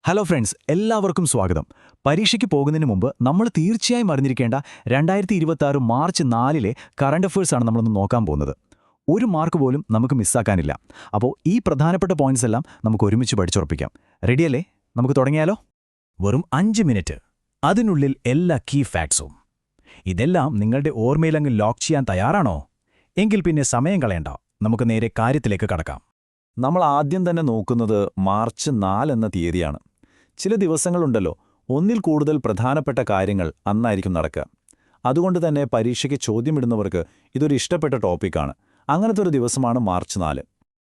Hello friends, എല്ലാവർക്കും സ്വാഗതം. പരീക്ഷയ്ക്ക് പോകുന്നതിന് മുമ്പ് നമ്മൾ തീർച്ചയായും അറിഞ്ഞിരിക്കേണ്ട 2026 മാർച്ച് 4-ലെ കറണ്ട് അഫയേഴ്സാണ് നമ്മളൊന്ന് നോക്കാൻ പോകുന്നത്. ഒരു മാർക്ക് പോലും നമുക്ക് മിസ്സാക്കാനില്ല. അപ്പോൾ ഈ പ്രധാനപ്പെട്ട പോയിന്റ്സ് എല്ലാം നമുക്ക് ഒരുമിച്ച് പഠിച്ചുറപ്പിക്കാം. റെഡിയല്ലേ? നമുക്ക് തുടങ്ങിയാലോ? വെറും 5 മിനിറ്റ്, അതിനുള്ളിൽ എല്ലാ കീ ഫാക്ട്സും. ഇതെല്ലാം നിങ്ങളുടെ ഓർമ്മയിലങ്ങ് ലോക്ക് ചെയ്യാൻ തയ്യാറാണോ? എങ്കിൽ പിന്നെ സമയം കളയണ്ട, നമുക്ക് നേരെ കാര്യത്തിലേക്ക് കടക്കാം. നമ്മൾ ആദ്യം തന്നെ നോക്കുന്നത് മാർച്ച് 4 എന്ന തീയതിയാണ്. ചില ദിവസങ്ങളുണ്ടല്ലോ, ഒന്നിൽ കൂടുതൽ പ്രധാനപ്പെട്ട കാര്യങ്ങൾ അന്നായിരിക്കും നടക്കുക. അതുകൊണ്ട് തന്നെ പരീക്ഷയ്ക്ക് ചോദ്യമിടുന്നവർക്ക് ഇതൊരു ഇഷ്ടപ്പെട്ട ടോപ്പിക്കാണ്. അങ്ങനത്തെ ഒരു ദിവസമാണ് മാർച്ച് 4.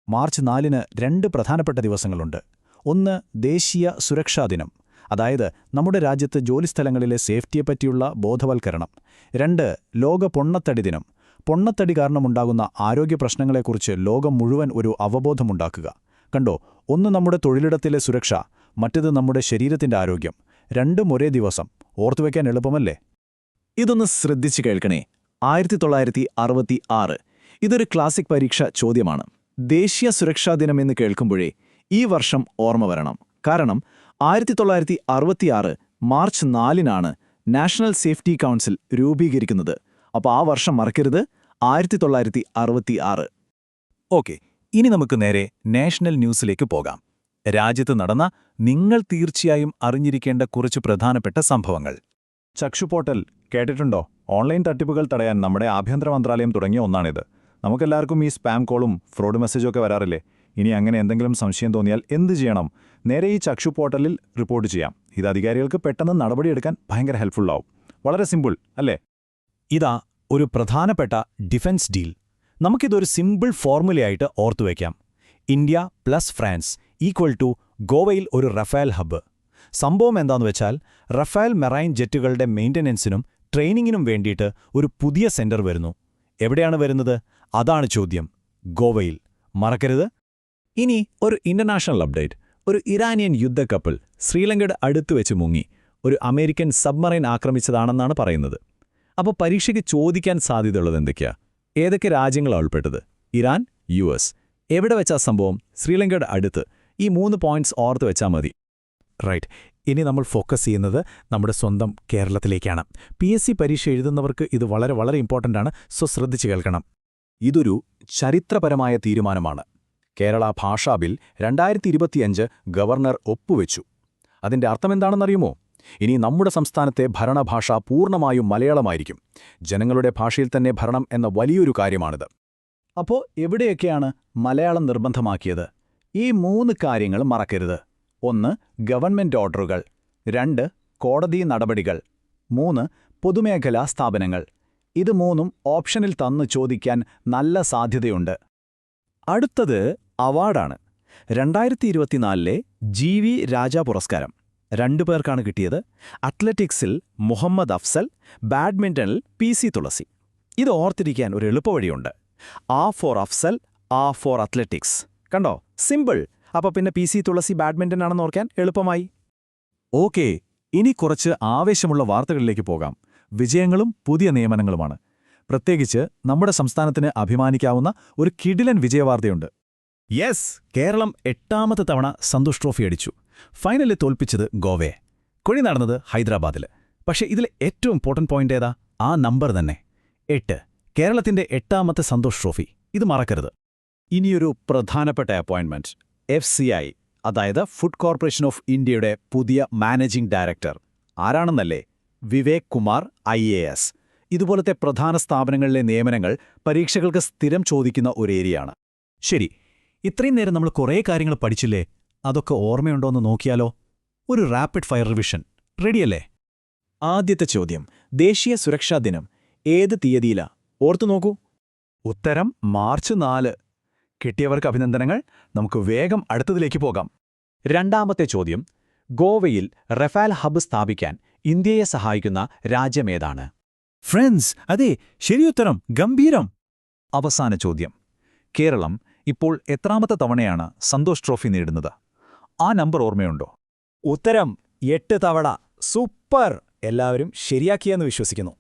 മാർച്ച് 4-ന് 2 പ്രധാനപ്പെട്ട ദിവസങ്ങളുണ്ട്. ഒന്ന്, ദേശീയ സുരക്ഷാ ദിനം, അതായത് നമ്മുടെ രാജ്യത്ത് ജോലിസ്ഥലങ്ങളിലെ സേഫ്റ്റിയെപ്പറ്റിയുള്ള ബോധവൽക്കരണം. 2, ലോക പൊണ്ണത്തടി ദിനം. പൊണ്ണത്തടി കാരണമുണ്ടാകുന്ന ആരോഗ്യ പ്രശ്നങ്ങളെക്കുറിച്ച് ലോകം മുഴുവൻ ഒരു അവബോധമുണ്ടാക്കുക. കണ്ടോ, ഒന്ന് നമ്മുടെ തൊഴിലിടത്തിലെ സുരക്ഷ, മറ്റത് നമ്മുടെ ശരീരത്തിന്റെ ആരോഗ്യം. രണ്ടും ഒരേ ദിവസം. ഓർത്തുവെക്കാൻ എളുപ്പമല്ലേ? ഇതൊന്ന് ശ്രദ്ധിച്ചു കേൾക്കണേ. 1966. ഇതൊരു ക്ലാസിക് പരീക്ഷ ചോദ്യമാണ്. ദേശീയ സുരക്ഷാ ദിനമെന്ന് കേൾക്കുമ്പോഴേ ഈ വർഷം ഓർമ്മ വരണം. കാരണം 1966 മാർച്ച് 4-നാണ് നാഷണൽ സേഫ്റ്റി കൗൺസിൽ രൂപീകരിക്കുന്നത്. അപ്പോൾ ആ വർഷം മറക്കരുത്, 1966. ഓക്കെ, ഇനി നമുക്ക് നേരെ നാഷണൽ ന്യൂസിലേക്ക് പോകാം. രാജ്യത്ത് നടന്ന നിങ്ങൾ തീർച്ചയായും അറിഞ്ഞിരിക്കേണ്ട കുറച്ച് പ്രധാനപ്പെട്ട സംഭവങ്ങൾ. ചക്ഷുപോർട്ടൽ കേട്ടിട്ടുണ്ടോ? ഓൺലൈൻ തട്ടിപ്പുകൾ തടയാൻ നമ്മുടെ ആഭ്യന്തര മന്ത്രാലയം തുടങ്ങിയ ഒന്നാണിത്. നമുക്കെല്ലാവർക്കും ഈ സ്പാം കോളും ഫ്രോഡ് മെസ്സേജൊക്കെ വരാറില്ലേ? ഇനി അങ്ങനെ എന്തെങ്കിലും സംശയം തോന്നിയാൽ എന്ത് ചെയ്യണം? നേരെ ഈ ചക്ഷുപോർട്ടലിൽ റിപ്പോർട്ട് ചെയ്യാം. ഇത് അധികാരികൾക്ക് പെട്ടെന്ന് നടപടിയെടുക്കാൻ ഭയങ്കര ഹെൽപ്ഫുള്ളാവും. വളരെ സിമ്പിൾ അല്ലേ? ഇതാ ഒരു പ്രധാനപ്പെട്ട ഡിഫൻസ് ഡീൽ. നമുക്കിതൊരു സിമ്പിൾ ഫോർമുലയായിട്ട് ഓർത്തുവയ്ക്കാം. India plus France equal to ഗോവയിൽ ഒരു റഫാൽ ഹബ്ബ്. സംഭവം എന്താണെന്ന് വെച്ചാൽ, റഫാൽ മെറൈൻ ജെറ്റുകളുടെ മെയിൻ്റനൻസിനും ട്രെയിനിങ്ങിനും വേണ്ടിയിട്ട് ഒരു പുതിയ സെന്റർ വരുന്നു. എവിടെയാണ് വരുന്നത്? അതാണ് ചോദ്യം. ഗോവയിൽ. മറക്കരുത്. ഇനി ഒരു ഇന്റർനാഷണൽ അപ്ഡേറ്റ്. ഒരു ഇറാനിയൻ യുദ്ധക്കപ്പൽ ശ്രീലങ്കയുടെ അടുത്ത് വെച്ച് മുങ്ങി. ഒരു അമേരിക്കൻ സബ്മറൈൻ ആക്രമിച്ചതാണെന്നാണ് പറയുന്നത്. അപ്പോൾ പരീക്ഷയ്ക്ക് ചോദിക്കാൻ സാധ്യതയുള്ളത് എന്തൊക്കെയാ? ഏതൊക്കെ രാജ്യങ്ങളാണ് ഉൾപ്പെട്ടത്? Iran, US. എവിടെ വെച്ചാ സംഭവം? ശ്രീലങ്കയുടെ അടുത്ത്. ഈ 3 പോയിന്റ്സ് ഓർത്ത് വെച്ചാൽ മതി. റൈറ്റ്. ഇനി നമ്മൾ ഫോക്കസ് ചെയ്യുന്നത് നമ്മുടെ സ്വന്തം കേരളത്തിലേക്കാണ്. PSC പരീക്ഷ എഴുതുന്നവർക്ക് ഇത് വളരെ വളരെ ഇമ്പോർട്ടൻ്റ് ആണ്. സോ ശ്രദ്ധിച്ചു കേൾക്കണം. ഇതൊരു ചരിത്രപരമായ തീരുമാനമാണ്. കേരള ഭാഷാ ബിൽ 2025 ഗവർണർ ഒപ്പുവെച്ചു. അതിന്റെ അർത്ഥമെന്താണെന്നറിയുമോ? ഇനി നമ്മുടെ സംസ്ഥാനത്തെ ഭരണഭാഷ പൂർണ്ണമായും മലയാളമായിരിക്കും. ജനങ്ങളുടെ ഭാഷയിൽ തന്നെ ഭരണം എന്ന വലിയൊരു കാര്യമാണിത്. അപ്പോൾ എവിടെയൊക്കെയാണ് മലയാളം നിർബന്ധമാക്കിയത്? ഈ 3 കാര്യങ്ങൾ മറക്കരുത്. 1, ഗവൺമെന്റ് ഓർഡറുകൾ. 2, കോടതി നടപടികൾ. 3, പൊതുമേഖലാ സ്ഥാപനങ്ങൾ. ഇത് 3ഉം ഓപ്ഷനിൽ തന്നു ചോദിക്കാൻ നല്ല സാധ്യതയുണ്ട്. അടുത്തത് അവാർഡാണ്. 2024-ലെ GV രാജ പുരസ്കാരം 2 പേർക്കാണ് കിട്ടിയത്. അത്ലറ്റിക്സിൽ മുഹമ്മദ് അഫ്സൽ, ബാഡ്മിന്റണിൽ PC തുളസി. ഇത് ഓർത്തിരിക്കാൻ ഒരു എളുപ്പവഴിയുണ്ട്. A for Afzal, A for athletics. കണ്ടോ? സിമ്പിൾ. അപ്പോൾ പിന്നെ PC തുളസി ബാഡ്മിന്റൺ ആണെന്ന് ഓർക്കാൻ എളുപ്പമായി. ഓക്കെ, ഇനി കുറച്ച് ആവേശമുള്ള വാർത്തകളിലേക്ക് പോകാം. വിജയങ്ങളും പുതിയ നിയമനങ്ങളുമാണ്. പ്രത്യേകിച്ച് നമ്മുടെ സംസ്ഥാനത്തിന് അഭിമാനിക്കാവുന്ന ഒരു കിടിലൻ വിജയവാർത്തയുണ്ട്. യെസ്, കേരളം 8ാമത്തെ തവണ സന്തോഷ് ട്രോഫി അടിച്ചു. ഫൈനലിൽ തോൽപ്പിച്ചത് ഗോവയെ. കൊഴി നടന്നത് ഹൈദരാബാദിൽ. പക്ഷേ ഇതിലെ ഏറ്റവും ഇമ്പോർട്ടന്റ് പോയിന്റ് ഏതാ? ആ നമ്പർ തന്നെ, 8. കേരളത്തിന്റെ 8ാമത്തെ സന്തോഷ് ട്രോഫി. ഇത് മറക്കരുത്. ഇനിയൊരു പ്രധാനപ്പെട്ട അപ്പോയിന്റ്മെന്റ്. FCI, അതായത് ഫുഡ് കോർപ്പറേഷൻ ഓഫ് ഇന്ത്യയുടെ പുതിയ മാനേജിംഗ് ഡയറക്ടർ. ആരാണെന്നല്ലേ? വിവേക് കുമാർ IAS. ഇതുപോലത്തെ പ്രധാന സ്ഥാപനങ്ങളിലെ നിയമനങ്ങൾ പരീക്ഷകൾക്ക് സ്ഥിരം ചോദിക്കുന്ന ഒരു ഏരിയയാണ്. ശരി, ഇത്രയും നേരം നമ്മൾ കുറേ കാര്യങ്ങൾ പഠിച്ചില്ലേ? അതൊക്കെ ഓർമ്മയുണ്ടോയെന്ന് നോക്കിയാലോ? ഒരു റാപ്പിഡ് ഫയർ റിവിഷൻ. റെഡിയല്ലേ? ആദ്യത്തെ ചോദ്യം, ദേശീയ സുരക്ഷാ ദിനം ഏത് തീയതിയിലാ? ഓർത്തു നോക്കൂ. ഉത്തരം മാർച്ച് 4. കിട്ടിയവർക്ക് അഭിനന്ദനങ്ങൾ. നമുക്ക് വേഗം അടുത്തതിലേക്ക് പോകാം. രണ്ടാമത്തെ ചോദ്യം, ഗോവയിൽ റഫാൽ ഹബ്ബ് സ്ഥാപിക്കാൻ ഇന്ത്യയെ സഹായിക്കുന്ന രാജ്യമേതാണ്? ഫ്രണ്ട്സ്, അതെ, ശരിയുത്തരം. ഗംഭീരം. അവസാന ചോദ്യം, കേരളം ഇപ്പോൾ എത്രാമത്തെ തവണയാണ് സന്തോഷ് ട്രോഫി നേടുന്നത്? ആ നമ്പർ ഓർമ്മയുണ്ടോ? ഉത്തരം 8 തവണ. സൂപ്പർ! എല്ലാവരും ശരിയാക്കിയെന്ന് വിശ്വസിക്കുന്നു.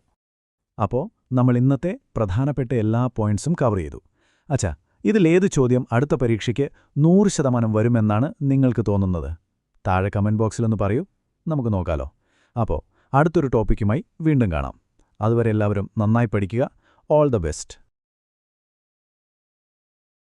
അപ്പോൾ നമ്മൾ ഇന്നത്തെ പ്രധാനപ്പെട്ട എല്ലാ പോയിന്റ്സും കവർ ചെയ്തു. അച്ഛാ, ഇതിലേത് ചോദ്യം അടുത്ത പരീക്ഷയ്ക്ക് 100% വരുമെന്നാണ് നിങ്ങൾക്ക് തോന്നുന്നത്? താഴെ കമന്റ് ബോക്സിലൊന്ന് പറയൂ, നമുക്ക് നോക്കാലോ. അപ്പോൾ അടുത്തൊരു ടോപ്പിക്കുമായി വീണ്ടും കാണാം. അതുവരെ എല്ലാവരും നന്നായി പഠിക്കുക. All the best.